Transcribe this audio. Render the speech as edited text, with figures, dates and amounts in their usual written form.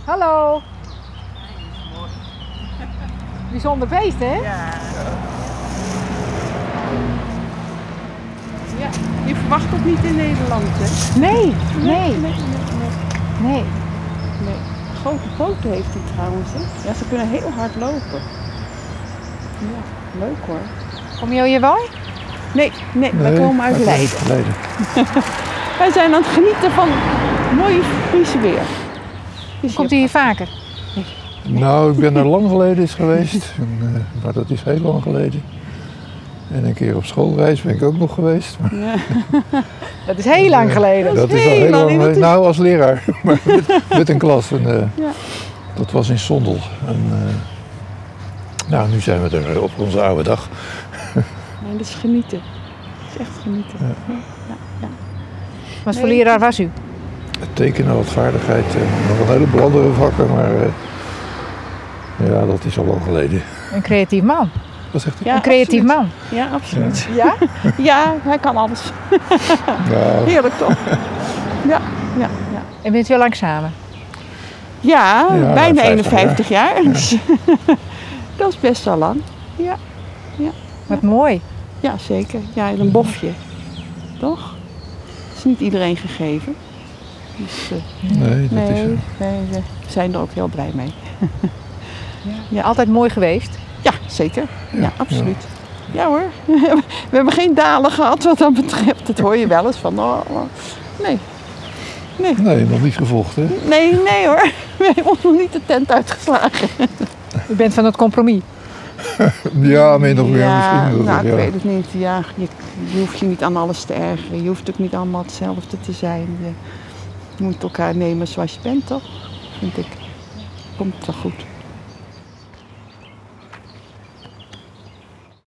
Hallo. Bijzonder beest, hè? Ja. Ja, je verwacht het niet in Nederland, hè? Nee. Grote poten heeft hij trouwens, hè? Ja, ze kunnen heel hard lopen. Ja, leuk hoor. Kom je hier wel? Nee, wij komen uit Leiden. Wij zijn aan het genieten van mooi Friese weer. Dus Komt u hier vaker? Nou, ik ben er lang geleden eens geweest, maar dat is heel lang geleden. En een keer op schoolreis ben ik ook nog geweest. Maar Ja. Dat is heel lang geleden. dat is al heel lang geleden. Nou, als leraar, maar met een klas. En, dat was in Sondel. En, nou, nu zijn we er op onze oude dag. Nee, dat is genieten. Dat is echt genieten. Ja. Wat voor leraar was u? Tekenen, wat vaardigheid, nog een heleboel andere vakken, maar ja, dat is al lang geleden. Een creatief man. Wat zegt u? Ja, Een creatief absoluut. man. Ja, absoluut. Ja? Ja, hij kan alles. Nou, Heerlijk toch? Ja. En bent u al lang samen? Ja, Ja, bijna 50 51 jaar. Dus dat is best wel lang. Wat mooi. Ja, zeker. Ja, en een bofje. Toch? Dat is niet iedereen gegeven. Dus, nee, dat is zo. we zijn er ook heel blij mee. Ja, altijd mooi geweest. Ja, zeker. Ja, absoluut. Ja hoor. We hebben geen dalen gehad wat dat betreft. Dat hoor je wel eens van. Nee. Nee, nog niet gevolgd, hè? Nee hoor. We hebben ons nog niet de tent uitgeslagen. U bent van het compromis. Ja, min of meer misschien. Nou, ik weet het niet. Ja, je hoeft je niet aan alles te ergeren. Je hoeft ook niet allemaal hetzelfde te zijn. Je moet elkaar nemen zoals je bent, toch? Vind ik. Komt wel goed.